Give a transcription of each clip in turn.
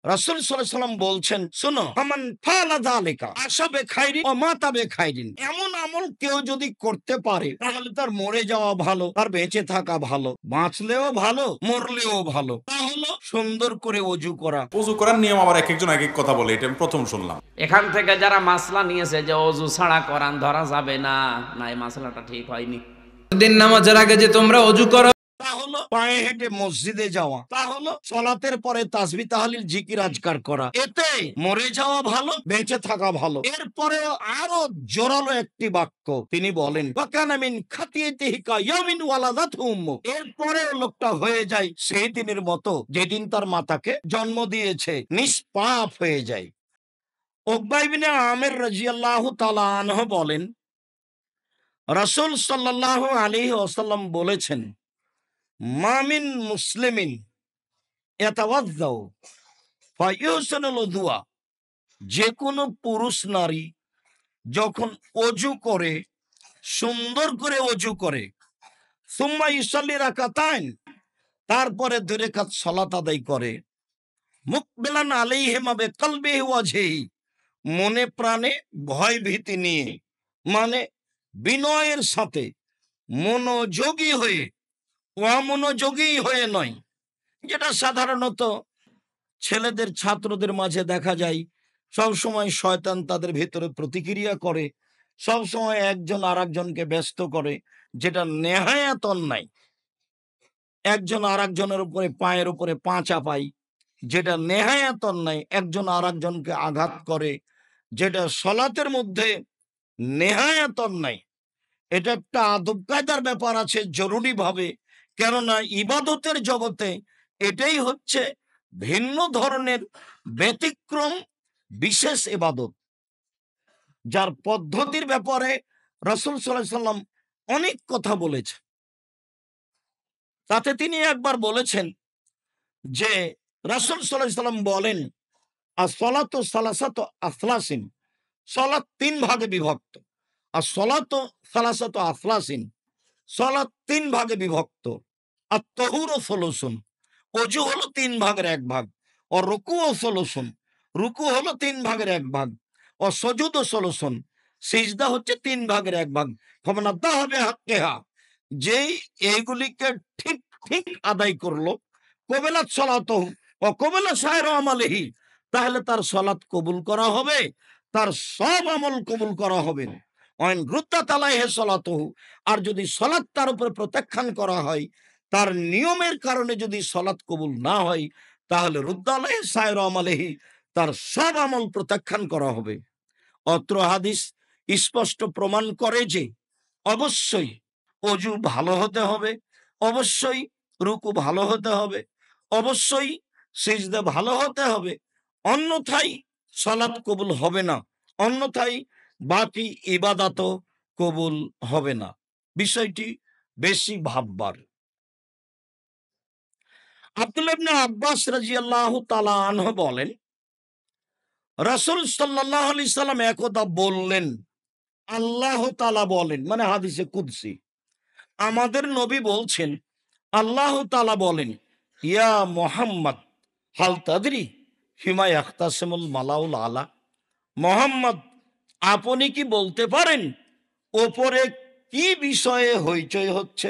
রাসূল সাল্লাল্লাহু আলাইহি ওয়াসাল্লাম বলছেন, শোনো, ফামান ফাআলা যালিকা আসাবে খাইরিন ওয়া মাতা বিখাইরিন। এমন আমল কেউ যদি করতে পারে তাহলে তার মরে যাওয়া ভালো, তার বেঁচে থাকা ভালো, বাঁচলেও ভালো, মরলেও ভালো। তা হলো সুন্দর করে ওযু করা। ওযু করার নিয়ম আবার এক একজন এক এক কথা বলে, এটা আমি প্রথম শুনলাম। এখান থেকে যারা মাসলা নিয়েছে যে অজু ছাড়া কোরআন ধরা যাবে না, না, এই মাসলাটা ঠিক হয়নি। দিন নামাজের আগে যে তোমরা অজু করো, তা হলো পায়ে হেঁটে মসজিদে যাওয়া, তা হলো সালাতের পরে তাসবিহ তাহলিল জিকির আজকার করা। এতে মরে যাওয়া ভালো, বেঁচে থাকা ভালো। এরপরে আরো জোরালো একটি বাক্য তিনি বলেন, ওয়াকানা মিন খাতিয়াতিহি কায়ামিন ওয়ালাদাতহু উম্মু। এরপরে লোকটা হয়ে যায় সেই দিনের মতো যেদিন তার মাতাকে জন্ম দিয়েছে, নিষ্পাপ হয়ে যায়। উকবা ইবনে আমির রাদিয়াল্লাহু তাআলা আনহু বলেন, রাসূল সাল্লাল্লাহু আলাইহি ওয়াসাল্লাম বলেছেন, মামিন মুসলিমিন ইয়াতাওয়াজ্জাউ ফায়ুহসিনুল উযুয়া। যে কোনো পুরুষ নারী যখন অজু করে, সুন্দর করে অজু করে, সুম্মা ইউসাল্লি রাকাতাইন, তারপরে 2 রাকাত সালাত আদায় করে, মুকবিলান আলাইহিমা বিকলবিহি ওয়াজহিহি, মনে প্রাণে ভয় ভীতি নিয়ে, মানে বিনয়ের সাথে, মনোযোগী হয়ে, অমনোযোগী হয়ে নয়, যেটা সাধারণত ছেলেদের ছাত্রদের মাঝে দেখা যায়। সব সময় শয়তান তাদের ভেতরে প্রতিক্রিয়া করে, সব সময় একজন আরেকজনকে ব্যস্ত করে, যেটা নেহায়াত অন্যায়। একজন আরেকজনের উপরে পায়ের উপরে পা চাপায়, যেটা নেহায়াত অন্যায়। একজন আরেকজনকে আঘাত করে, যেটা সলাতের মধ্যে নেহায়াত অন্যায়। এটা একটা আদব কায়দার ব্যাপার আছে জরুরিভাবে, কেননা ইবাদতের জগতে এটাই হচ্ছে ভিন্ন ধরনের ব্যতিক্রম বিশেষ ইবাদত, যার পদ্ধতির ব্যাপারে রাসূল সাল্লাল্লাহু আলাইহি সাল্লাম অনেক কথা বলেছেন। তাতে তিনি একবার বলেছেন যে, রাসূল সাল্লাল্লাহু আলাইহি সাল্লাম বলেন, as-salatu salasatu aflasin, সালাত 3 ভাগে বিভক্ত। as-salatu salasatu aflasin, সালাত 3 ভাগে বিভক্ত। আত-তাহুরু সুলুসুন, ওযু হলো 3 ভাগের 1 ভাগ। ও রুকুও সুলুসুন, রুকু হলো 3 ভাগের 1 ভাগ। ও সুজুদু সুলুসুন, সিজদা হচ্ছে 3 ভাগের 1 ভাগ। ফামান আদ্দাহা বিহাক্কিহা, যেই এইগুলিকে ঠিক ঠিক আদায় করলো, কবিলাত সালাতুহু ওয়া কবিলা সাইরু আমালিহি, তাহলে তার সালাত কবুল করা হবে, তার সব আমল কবুল করা হবে। ওয়াইন রুদ্দাত আলাইহি সালাতুহু, আর যদি সালাত তার উপরে প্রত্যাখ্যান করা হয়, তার নিয়মের কারণে যদি সালাত কবুল না হয়, তাহলে রুদ্দা আলাইহি সাইরু আমালিহি, তার সব আমল প্রত্যাখ্যান করা হবে। অত্র হাদিস স্পষ্ট প্রমাণ করে যে অবশ্যই অজু ভালো হতে হবে, অবশ্যই রুকু ভালো হতে হবে, অবশ্যই সিজদা ভালো হতে হবে, অন্যথায় সালাত কবুল হবে না, অন্যথায় বাকি ইবাদতও কবুল হবে না। বিষয়টি বেশি ভাববার। আব্দুল্লাহ ইবনে আব্বাস রাদিয়াল্লাহু তাআলা আনহু বলেন, রাসূল সাল্লাল্লাহু আলাইহি সাল্লাম একদা বললেন, আল্লাহ তাআলা বলেন, মানে হাদিসে কুদসি, আমাদের নবী বলছেন, আল্লাহ তাআলা বলেন, ইয়া মুহাম্মদ হাল তাদরি ফিমা ইয়াখতাসিমুল মালাউল আলা। মুহাম্মদ, আপনি কি বলতে পারেন ওপরে কি বিষয়ে হইচই হচ্ছে?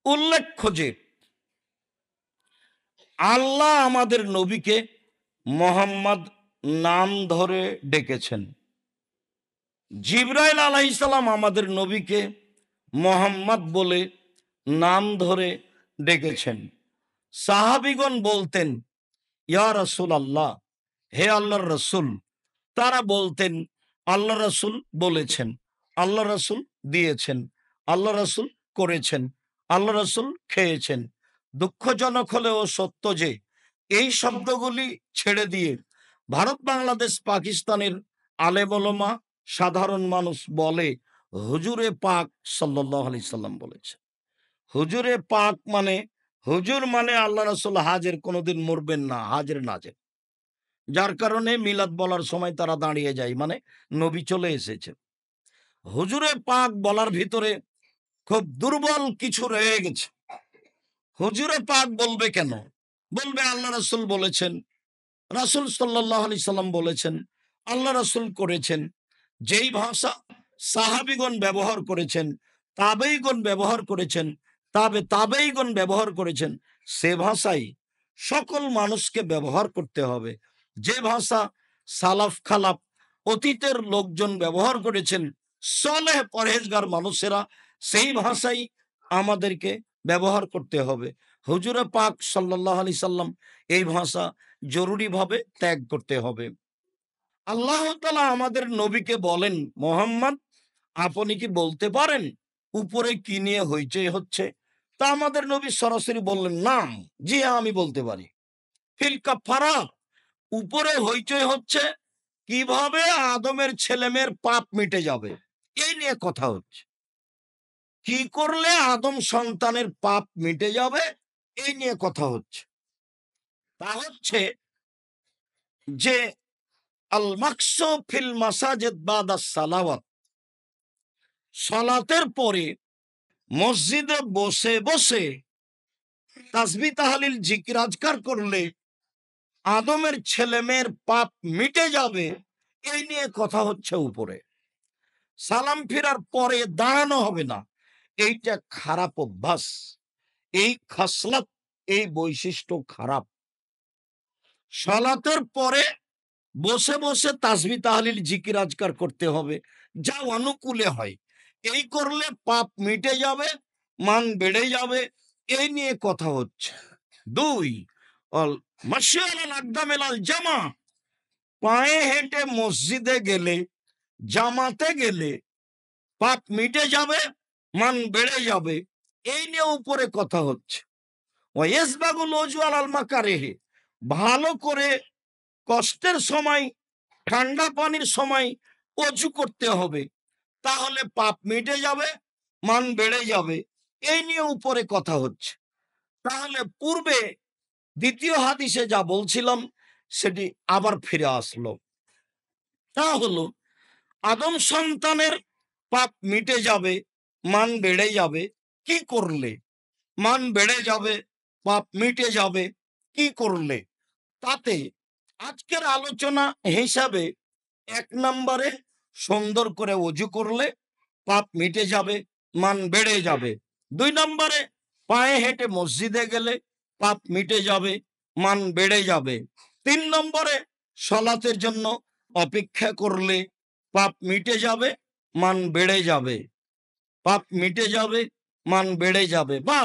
উল্লেখ্য যে আল্লাহ আমাদের নবীকে মুহাম্মদ নাম ধরে ডেকেছেন। জিবরাইল আলাইহিস সালাম আমাদের নবীকে মুহাম্মদ বলে নাম ধরে ডেকেছেন। সাহাবীগণ বলতেন, ইয়া রাসূলুল্লাহ, হে আল্লাহর রাসূল। তারা বলতেন, আল্লাহ রাসূল বলেছেন, আল্লাহ রাসূল দিয়েছেন, আল্লাহ রাসূল করেছেন, আল্লাহ রাসূল খেয়েছেন। দুঃখজনক হলেও সত্য যে এই শব্দগুলি ছেড়ে দিয়ে ভারত, বাংলাদেশ, পাকিস্তানের আলেম ওলামা, সাধারণ মানুষ বলে হুজুরে পাক সাল্লাল্লাহু আলাইহি সাল্লাম বলেছে। হুজুরে পাক মানে, হুজুর মানে আল্লাহ রাসূল হাজের কোনোদিন মরবেন না, হাজের নাজের। যার কারণে মিলাদ বলার সময় তারা দাঁড়িয়ে যায়, মানে নবী চলে এসেছে। হুজুরে পাক বলার ভিতরে খুব দুর্বল কিছু রয়ে গেছে। হুজুরে পাক বলবে কেন? বলবে আল্লাহ রাসূল বলেছেন, রাসূল সাল্লাল্লাহু আলাইহি সাল্লাম বলেছেন, আল্লাহ রাসূল করেছেন, যেই ভাষা সাহাবীগণ ব্যবহার করেছেন, তাবেঈগণ ব্যবহার করেছেন, তাবেঈগণ ব্যবহার করেছেন, সে ভাষাই সকল মানুষকে ব্যবহার করতে হবে। যে ভাষা সালাফ খালাফ অতীতের লোকজন ব্যবহার করেছেন, সলেহ পরহেজগার মানুষেরা, সেই ভাষাই আমাদেরকে ব্যবহার করতে হবে। হুজুরে পাক সাল্লাল্লাহু আলাইহি সাল্লাম এই ভাষা জরুরিভাবে ত্যাগ করতে হবে। আল্লাহ তাআলা আমাদের নবীকে বলেন, মোহাম্মদ আপনি কি বলতে পারেন উপরে কি নিয়ে হইচই হচ্ছে? তা আমাদের নবী সরাসরি বললেন, নাম, জি হ্যাঁ আমি বলতে পারি। ফিল কাফারা, উপরে হইচই হচ্ছে কিভাবে আদমের ছেলেমেয়ের পাপ মিটে যাবে, এই নিয়ে কথা হচ্ছে। কি করলে আদম সন্তানের পাপ মিটে যাবে, এই নিয়ে কথা হচ্ছে। তা হচ্ছে যে আল মাকসু ফিল মাসাজিদ বাদা সালাওয়াত, সালাতের পরে মসজিদে বসে বসে তাসবিহ তাহলিল জিকির আজকার করলে আদমের ছেলেমেয়ের পাপ মিটে যাবে, এই নিয়ে কথা হচ্ছে উপরে। সালাম ফিরার পরে দাঁড়ানো হবে না, এইটা খারাপ অভ্যাস, এই খাসলাত, এই বৈশিষ্ট্য খারাপ। সালাতের পরে বসে বসে তাসবিহ তাহলিল জিকির আজকার করতে হবে, যা অনুকূলে হয়। এই করলে পাপ মিটে যাবে, মান বেড়ে যাবে, এই নিয়ে কথা হচ্ছে। দুই, অল মাশিয়াল আকদামেল আল জামা, পায়ে হেঁটে মসজিদে গেলে, জামাতে গেলে পাপ মিটে যাবে, মান বেড়ে যাবে, এই নিয়ে উপরে কথা হচ্ছে। ওয়াইসবাগুল ওযু আলাল মাকারিহি, ভালো করে কষ্টের সময়, ঠান্ডা পানির সময় অজু করতে হবে, তাহলে পাপ মিটে যাবে, মান বেড়ে যাবে, এই নিয়ে উপরে কথা হচ্ছে। তাহলে পূর্বে দ্বিতীয় হাদিসে যা বলছিলাম সেটি আবার ফিরে আসলো। তা হলো আদম সন্তানের পাপ মিটে যাবে, মান বেড়ে যাবে কি করলে? মান বেড়ে যাবে, পাপ মিটে যাবে কি করলে? তাতে আজকের আলোচনা হিসাবে 1 নম্বরে সুন্দর করে ওযু করলে পাপ মিটে যাবে, মান বেড়ে যাবে। 2 নম্বরে পায়ে হেঁটে মসজিদে গেলে পাপ মিটে যাবে, মান বেড়ে যাবে। 3 নম্বরে সালাতের জন্য অপেক্ষা করলে পাপ মিটে যাবে, মান বেড়ে যাবে। পাপ মিটে যাবে, মান বেড়ে যাবে। বা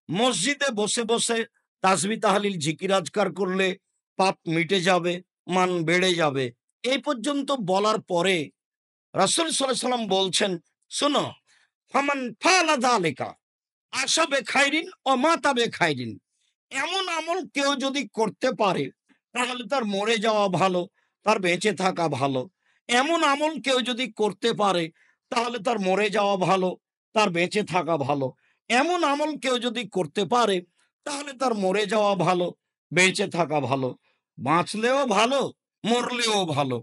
মসজিদে বসে বসে তাসবিহ তাহলিল জিকির আজকার করলে পাপ মিটে যাবে, মান বেড়ে যাবে। এই পর্যন্ত বলার পরে রাসূল সাল্লাল্লাহু আলাইহি সাল্লাম বলছেন, শোনো, ফামান ফাআলা যালিকা আশা বেখাইরিন ও মাতা বেখাইরিন, এমন আমল কেউ যদি করতে পারে তাহলে তার মরে যাওয়া ভালো, তার বেঁচে থাকা ভালো। এমন আমল কেউ যদি করতে পারে তাহলে তার মরে যাওয়া ভালো, তার বেঁচে থাকা ভালো। এমন আমল কেউ যদি করতে পারে তাহলে তার মরে যাওয়া ভালো, বেঁচে থাকা ভালো, বাঁচলেও ভালো, মরলেও ভালো।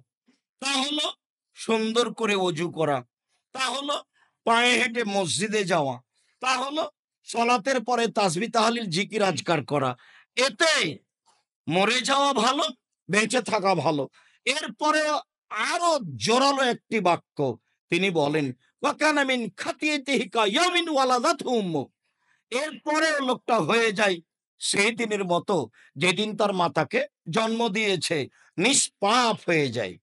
তা হলো সুন্দর করে অজু করা, তা হলো পায়ে হেঁটে মসজিদে যাওয়া, তা হলো সালাতের পরে তাসবিহ তাহলিল জিকির আজকার করা। এতে মরে যাওয়া ভালো, বেঁচে থাকা ভালো। এরপরে আরো জোরালো একটি বাক্য তিনি বলেন, ওয়াকানা মিন খাতিয়াতিহি কায়ামিন ওয়ালাদাতহু উম্মু, এরপরে লোকটা হয়ে যায় সেই দিনের মতো যেদিন তার মাতাকে জন্ম দিয়েছে, নিষ্পাপ হয়ে যায়।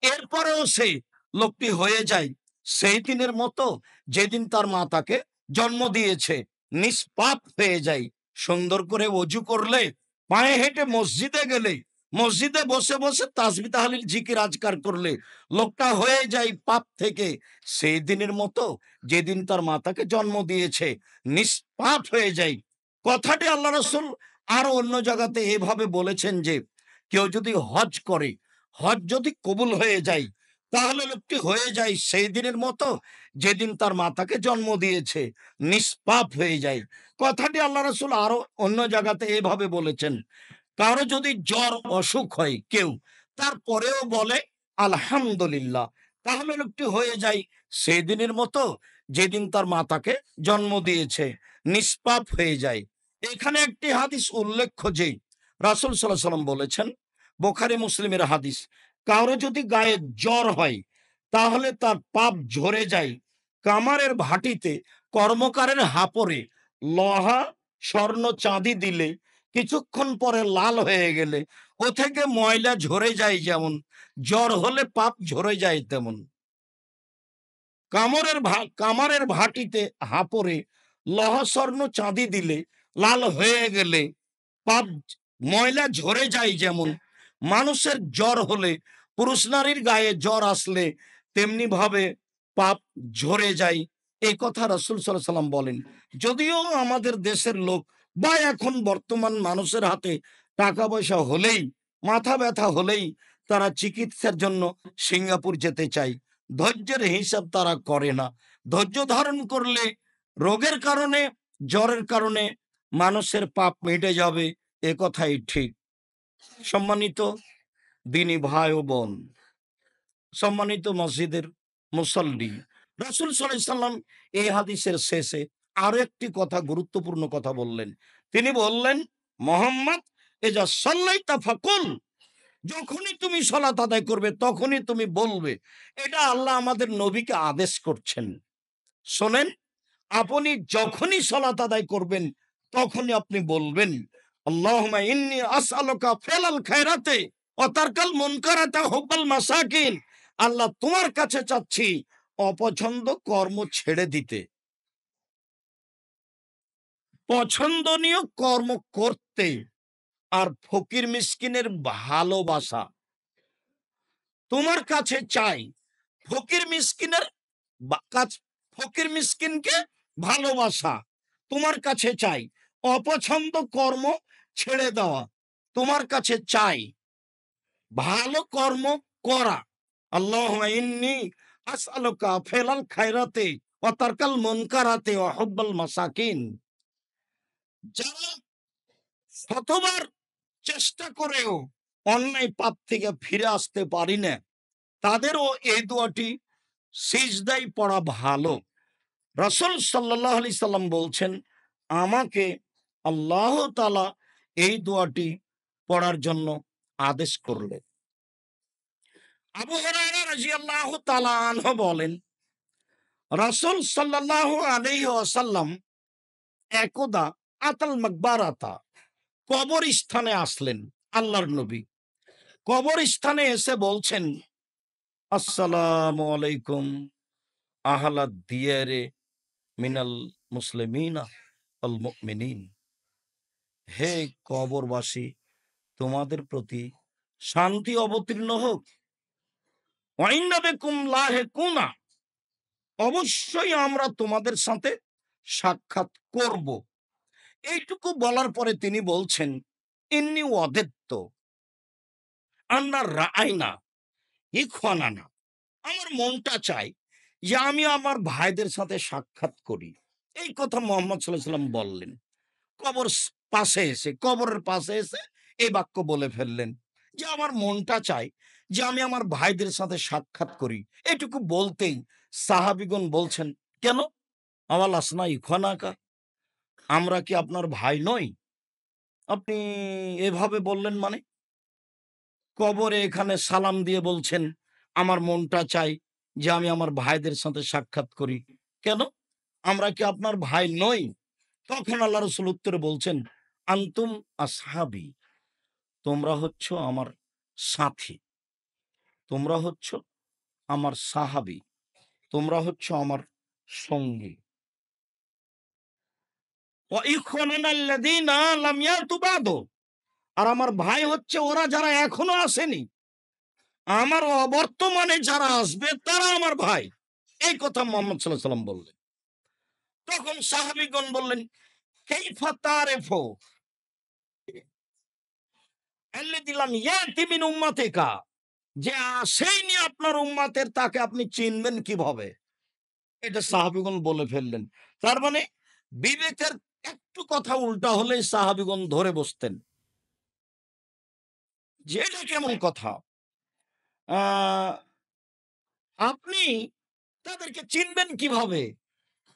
এরপরেও সেই লোকটি হয়ে যায় সেই দিনের মতো যেদিন তার মাতাকে জন্ম দিয়েছে, নিষ্পাপ হয়ে যায়। সুন্দর করে অজু করলে, পায়ে হেঁটে মসজিদে গেলে, মসজিদে বসে বসে তাসবিহ তাহলিল জিকির আজকার করলে লোকটা হয়ে যায় পাপ থেকে সেই দিনের মতো যেদিন তার মাতাকে জন্ম দিয়েছে, নিষ্পাপ হয়ে যায়। কথাটি আল্লাহ রাসূল আরো অন্য জায়গাতে এভাবে বলেছেন যে কেউ যদি হজ করে, হজ যদি কবুল হয়ে যায় তাহলে লোকটি হয়ে যায় সেই দিনের মতো যেদিন তার মাতাকে জন্ম দিয়েছে, নিষ্পাপ হয়ে যায়। কথাটি আল্লাহ রাসূল আরো অন্য জায়গাতে এভাবে বলেছেন, কারো যদি জ্বর অসুখ হয় কেউ, তারপরেও বলে আলহামদুলিল্লাহ, তাহলে লোকটি হয়ে যায় সেই দিনের মতো যেদিন তার মাতাকে জন্ম দিয়েছে, নিষ্পাপ হয়ে যায়। এখানে একটি হাদিস উল্লেখ্য যে রাসূল সাল্লাল্লাহু আলাইহি সাল্লাম বলেছেন, বুখারী মুসলিমের হাদিস, কারো যদি গায়ে জ্বর হয় তাহলে তার পাপ ঝরে যায় কামারের ভাটিতে কর্মকারের হাপরে লোহা স্বর্ণ চাঁদি দিলে, কিছুক্ষণ পরে লাল হয়ে গেলে ও থেকে ময়লা ঝরে যায়, যেমন জ্বর হলে পাপ ঝরে যায় তেমন। কামারের ভাটিতে হাপরে লোহা স্বর্ণ চাঁদি দিলে লাল হয়ে গেলে পাপ ময়লা ঝরে যায়, যেমন মানুষের জ্বর হলে, পুরুষ নারীর গায়ে জ্বর আসলে তেমনি ভাবে পাপ ঝরে যায়। এই কথা রাসূল সাল্লাল্লাহু আলাইহি সাল্লাম বলেন। যদিও আমাদের দেশের লোক বা এখন বর্তমান মানুষের হাতে টাকা পয়সা হলেই, মাথা ব্যথা হলেই তারা চিকিৎসার জন্য সিঙ্গাপুর যেতে চায়, ধৈর্যের হিসাব তারা করে না। ধৈর্য ধারণ করলে রোগের কারণে, জ্বরের কারণে মানুষের পাপ মিটে যাবে, এ কথাই ঠিক। সম্মানিত দিনী ভাই ও বোন, সম্মানিত মসজিদের মুসল্লি, রাসূল সাল্লাল্লাহু আলাইহি সাল্লাম এই হাদিসের শেষে আরো একটি কথা, গুরুত্বপূর্ণ কথা বললেন। তিনি বললেন, মোহাম্মদ এজা সাল্লাইতা ফাকুল, যখনই তুমি সালাত আদায় করবে তখনই তুমি বলবে। এটা আল্লাহ আমাদের নবীকে আদেশ করছেন। শোনেন, আপনি যখনই সালাত আদায় করবেন তখনই আপনি বলবেন, আল্লাহুম্মা ইন্নী আসআলুকা ফিলাল খায়রাতে ওয়া তারকাল মুনকারাতে ওয়া হুব্বাল মাসাকিন। আল্লাহ, তোমার কাছে চাচ্ছি অপছন্দ কর্ম ছেড়ে দিতে, পছন্দনীয় কর্ম করতে, আর ফকির মিসকিনের ভালোবাসা তোমার কাছে চাই। ফকির মিসকিনের ফকির মিসকিনকে ভালোবাসা তোমার কাছে চাই, অপছন্দ কর্ম ছেড়ে দেওয়া তোমার কাছে চাই, ভালো কর্ম করা। আল্লাহুম্মা ইন্নী আসআলুকা ফিলাল খায়রাতে ওয়া তারকাল মুনকারাতে ওয়া হুব্বাল মাসাকিন। যারা শতবার চেষ্টা করেও অন্যায় পাপ থেকে ফিরে আসতে পারি না, তাদেরও এই দোয়াটি সিজদায় পড়া ভালো। রাসূল সাল্লাল্লাহু আলাইহি সাল্লাম বলছেন, আমাকে আল্লাহ তাআলা এই দোয়াটি পড়ার জন্য আদেশ করলেন। আবু হুরায়রা রাদিয়াল্লাহু তাআলা আনহু বলেন, রাসূল সাল্লাল্লাহু আলাইহি ওয়াসাল্লাম একদা আতাল মাকবারাতা, কবরস্থানে আসলেন। আল্লাহর নবী কবরস্থানে এসে বলছেন, আসসালামু আলাইকুম আহলাদ দিয়ারে মিনাল মুসলিমিনা আল মুমিনিন। হে কবরবাসী, তোমাদের প্রতি শান্তি অবতীর্ণ হোক। ওয়া ইন্না বিকুম লাহিকুনা, অবশ্যই আমরা তোমাদের সাথে সাক্ষাৎ করব। এইটুকু বলার পরে তিনি বলছেন, ইন্নী ওয়াদাত্তু আন্না রাআইনা ইখওয়ানানা, আমার মনটা চায় যে আমি আমার ভাইদের সাথে সাক্ষাৎ করি। এই কথা মুহাম্মদ সাল্লাল্লাহু আলাইহি সাল্লাম বললেন। কবরের পাশে এসে এই বাক্য বলে ফেললেন যে আমার মনটা চায় যে আমি আমার ভাইদের সাথে সাক্ষাৎ করি। এটুকু বলতেই সাহাবীগণ বলছেন, কেন? আওয়ালাসনা ইখওয়ানাকা, আমরা কি আপনার ভাই নই? আপনি এভাবে বললেন মানে? কবরে এখানে সালাম দিয়ে বলছেন, আমার মনটা চাই যে আমি আমার ভাইদের সাথে সাক্ষাৎ করি। কেন? আমরা কি আপনার ভাই নই? তখন আল্লাহ রাসূল উত্তরে বলছেন, আনতুম আসহাবি, তোমরা হচ্ছ আমার সাথী, তোমরা হচ্ছ আমার সাহাবী, তোমরা হচ্ছ আমার সঙ্গী। ওয়া ইখওয়ানুনা আল্লাযীনা লাম ইয়াতু বাদু, আর আমার ভাই হচ্ছে ওরা যারা এখনো আসেনি, আমার অবর্তমানে যারা আসবে তারা আমার ভাই। এই কথা মুহাম্মদ সাল্লাল্লাহু আলাইহি সাল্লাম বললেন। তখন সাহাবীগণ বললেন, কাইফা তারিফু আল্লাযী লাম ইয়াতি মিন উম্মাতিকা, যে আসেইনি আপনার উম্মতের তাকে আপনি চিনবেন কিভাবে? এটা সাহাবীগণ বলে ফেললেন। তার মানে বিবেকের একটু কথা উল্টা হলেই সাহাবীগণ ধরে বসতেন যে এটা কেমন কথা? আহ, আপনি তাদেরকে চিনবেন কিভাবে?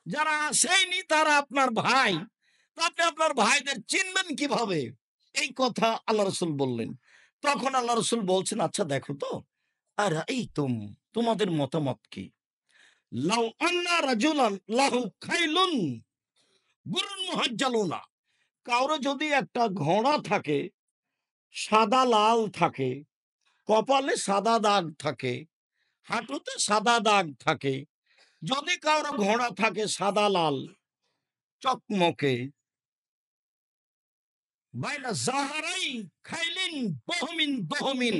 যারা আসেইনি তারা আপনার ভাই, তো আপনি আপনার ভাইদের চিনবেন কিভাবে? এই কথা আল্লাহ রাসূল বললেন। তখন আল্লাহ রসুল বলছেন, আচ্ছা দেখো তো, আর এই তোমাদের মতামত কি? লাউ আন্না রাজুলান লাহু খাইলুন গুরুন মুহাজ্জালুনা, কারো যদি একটা ঘোড়া থাকে, সাদা লাল থাকে, কপালে সাদা দাগ থাকে, হাঁটুতে সাদা দাগ থাকে, যদি কারো ঘোড়া থাকে সাদা লাল চকমকে, বাইনা জাহারাই খাইলিন বহমিন দহমিন,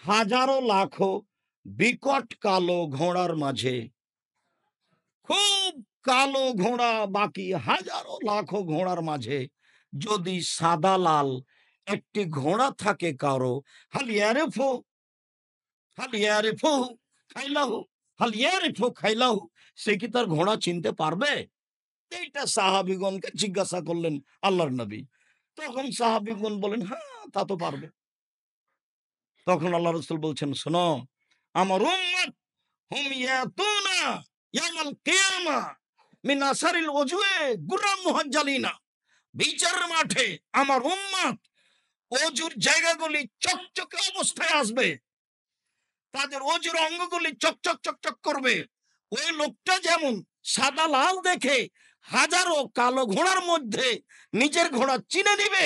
হাজারো লাখো বিকট কালো ঘোড়ার মাঝে, খুব কালো ঘোড়া বাকি হাজারো লাখো ঘোড়ার মাঝে যদি সাদা লাল একটি ঘোড়া থাকে কারো, হালিয়ারেফো হালিয়ারেফো খাইলাহু হালিয়ারেফো খাইলাহু, সে কি তার ঘোড়া চিনতে পারবে? এইটা সাহাবিগণকে জিজ্ঞাসা করলেন আল্লাহর নবী। তখন সাহাবিগণ বলেন, হ্যাঁ তা তো পারবে। তখন আল্লাহ রসুল বলছেন, শোনো, আমার উম্মত হুম ইয়াতুনা ইয়াউমাল কিয়ামা মিন আসারিল ওজুয়ে গুররাম মুহাজ্জালিনা, বিচারের মাঠে আমার উম্মত অজুর জায়গাগুলি চকচকে অবস্থায় আসবে, তাদের অজুর অঙ্গগুলি চকচক চকচক করবে। ওই লোকটা যেমন সাদা লাল দেখে হাজারো কালো ঘোড়ার মধ্যে নিজের ঘোড়া চিনে নিবে,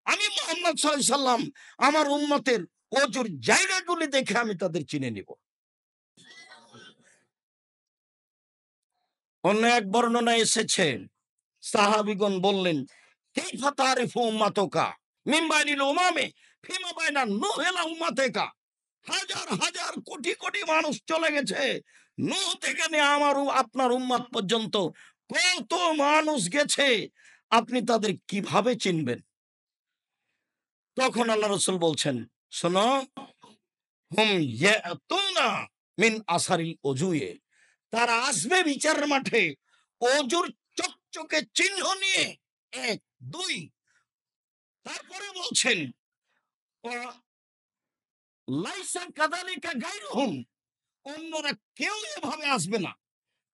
আমি মুহাম্মদ সাল্লাল্লাহু আলাইহি সাল্লাম আমার উম্মতের অজুর জায়গাগুলি দেখে আমি তাদের চিনে নিব। অন্য এক বর্ণনায় এসেছে, সাহাবিগণ বললেন, কাইফা তারিফু উম্মাতুকা মিন বাইনিল উমামে ফিমা বাইনা নূহিলা উম্মাতিকা, হাজার হাজার কোটি কোটি মানুষ চলে গেছে, নূহ থেকে নিয়ে আপনার উম্মত পর্যন্ত কত মানুষ গেছে, আপনি তাদের কিভাবে চিনবেন? তখন আল্লাহ রসুল বলছেন, শোনো, হুম ইয়াতুনা মিন আসারিল ওজুয়ে, তারা আসবে বিচারের মাঠে অজুর চকচকে চিহ্ন নিয়ে, এক দুই। তারপরে বলছেন, লাইসা কাযালিকা গায়রুহুম, অন্যরা কেউ এভাবে আসবে না।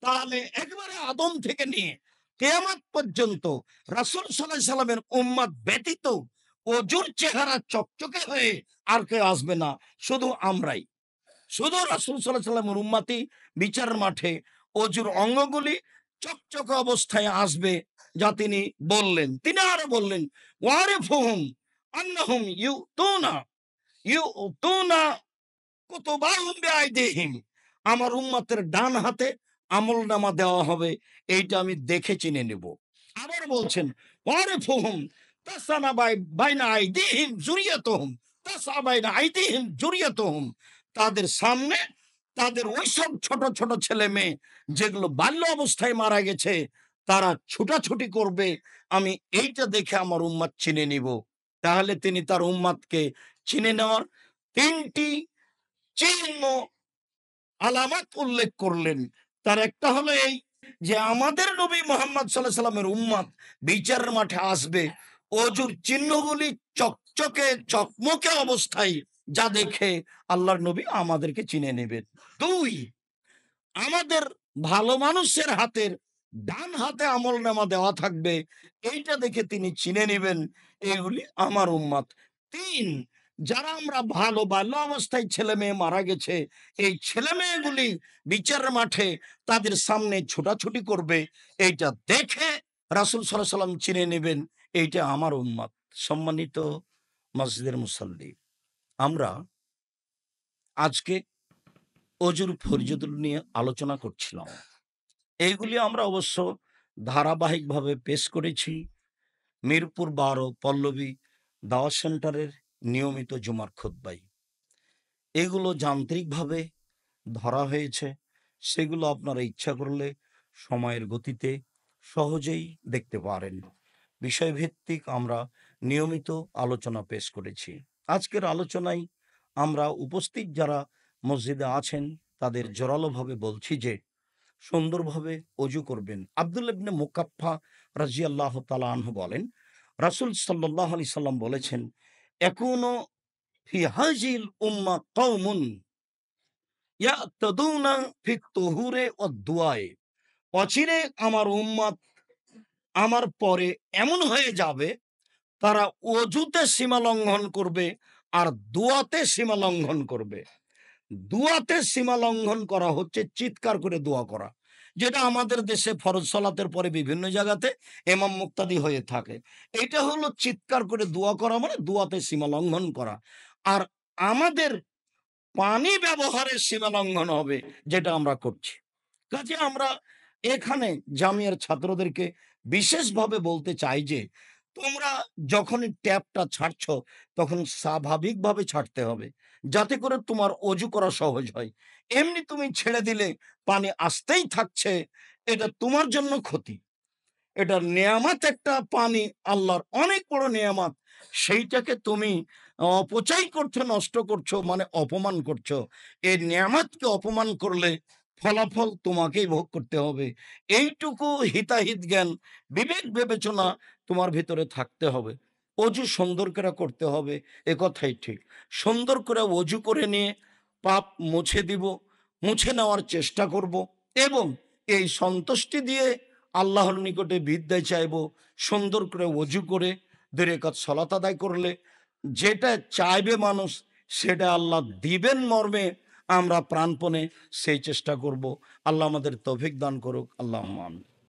তাহলে একবারে আদম থেকে নিয়ে কিয়ামত পর্যন্ত রাসূল সাল্লাল্লাহু আলাইহি সাল্লামের উম্মত ব্যতীত অজুর চেহারা চকচকে হয়ে আর কেউ আসবে না, শুধু আমরাই। শুধু রাসূল সাল্লাল্লাহু আলাইহি সাল্লামের উম্মতই বিচারের মাঠে অজুর অঙ্গগুলি চকচকে অবস্থায় আসবে, যা তিনি বললেন। তিনি আরো বললেন, ওয়ারিফুহুম আন্নাহুম ইউতুনা কুতুবাহুম বিআইদিহিম, আমার উম্মতের ডান হাতে আমলনামা দেওয়া হবে, এইটা আমি দেখে চিনে নেব। আবার বলছেন, ওয়ারিফুহুম তাসানা বাইনা আইদিহিম যুরিয়াতুহুম তাসা বাইনা আইদিহিম যুরিয়াতুহুম, তাদের সামনে তাদের ওইসব ছোট ছোট ছেলে মেয়ে যেগুলো বাল্য অবস্থায় মারা গেছে, তারা ছুটাছুটি করবে, আমি এইটা দেখে আমার উম্মত চিনে নিব। তাহলে তিনি তার উম্মতকে চিনে নেওয়ার তিনটি চিহ্ন আলামত উল্লেখ করলেন। তার একটা হলো এই, যে আমাদের নবী মুহাম্মদ সাল্লাল্লাহু আলাইহি সাল্লামের উম্মত বিচারের মাঠে আসবে অজুর চিহ্নগুলি চকচকে চকমকে অবস্থায়, যা দেখে আল্লাহর নবী আমাদেরকে চিনে নেবেন। দুই, আমাদের ভালো মানুষের হাতের ডান হাতে আমলনামা দেওয়া থাকবে, এইটা দেখে তিনি চিনে নেবেন এগুলি আমার উম্মত। তিন, যারা আমরা ভালো বাল্য অবস্থায় ছেলে মেয়ে মারা গেছে, এই ছেলে মেয়েগুলি বিচারের মাঠে তাদের সামনে ছোটাছুটি করবে, এইটা দেখে রাসূল সাল্লাল্লাহু আলাইহি সাল্লাম চিনে নেবেন এইটা আমার উম্মত। সম্মানিত মসজিদের মুসল্লি, আমরা আজকে অজুর ফরজিয়ত নিয়ে আলোচনা করছিলাম। এইগুলি আমরা অবশ্য ধারাবাহিকভাবে পেশ করেছি মিরপুর ১২ পল্লবী দাওয়াত সেন্টারের নিয়মিত জুমার খুতবায়। এগুলো যান্ত্রিকভাবে ধরা হয়েছে, সেগুলো আপনারা ইচ্ছা করলে সময়ের গতিতে সহজেই দেখতে পারেন। বিষয়ভিত্তিক আমরা নিয়মিত আলোচনা পেশ করেছি। আজকের আলোচনায় আমরা উপস্থিত যারা মসজিদে আছেন তাদের জোরালোভাবে বলছি যে সুন্দরভাবে অজু করবেন। আব্দুল্লাহ ইবনে মুকাফফা রাদিয়াল্লাহু তাআলা আনহু বলেন, রাসূল সাল্লাল্লাহু আলাইহি সাল্লাম বলেছেন, ইয়াকুনু ফি হাযিল উম্মাহ কওমুন ইয়াতাদুনা ফিত তুহুরে ওয়াদ দুআয়ে, অচিরে আমার উম্মত আমার পরে এমন হয়ে যাবে, তারা অজুতে সীমা লঙ্ঘন করবে আর দোয়াতে সীমা লঙ্ঘন করবে। দোয়াতে সীমা লঙ্ঘন করা হচ্ছে চিৎকার করে দোয়া করা, যেটা আমাদের দেশে ফরজ সালাতের পরে বিভিন্ন জায়গাতে ইমাম মুক্তাদি হয়ে থাকে। এটা হলো চিৎকার করে দোয়া করা, মানে দোয়াতে সীমা লঙ্ঘন করা। আর আমাদের পানি ব্যবহারের সীমা লঙ্ঘন হবে, যেটা আমরা করছি। কাজে আমরা এখানে জামিয়ার ছাত্রদেরকে বিশেষভাবে বলতে চাই যে তোমরা যখনই ট্যাপটা ছাড়ছ তখন স্বাভাবিকভাবে ছাড়তে হবে, যাতে করে তোমার অজু করা সহজ হয়। এমনি তুমি ছেড়ে দিলে পানি আসতেই থাকছে, এটা তোমার জন্য ক্ষতি। এটা নেয়ামত, একটা পানি আল্লাহর অনেক বড় নেয়ামত, সেইটাকে তুমি অপচয় করছো, নষ্ট করছো, মানে অপমান করছো। এই নেয়ামতকে অপমান করলে ফলাফল তোমাকেই ভোগ করতে হবে। এইটুকু হিতাহিত জ্ঞান, বিবেক বিবেচনা তোমার ভিতরে থাকতে হবে। অজু সুন্দর করে করতে হবে, এ কথাই ঠিক। সুন্দর করে অজু করে নিয়ে পাপ মুছে দিব, মুছে নেওয়ার চেষ্টা করব, এবং এই সন্তুষ্টি দিয়ে আল্লাহর নিকটে বিদ্যায় চাইব। সুন্দর করে অজু করে 2 রাকাত সালাত আদায় করলে যেটা চাইবে মানুষ, সেটা আল্লাহ দিবেন মর্মে আমরা প্রাণপণে সেই চেষ্টা করব। আল্লাহ আমাদের তৌফিক দান করুক। আল্লাহুম্মা আমিন।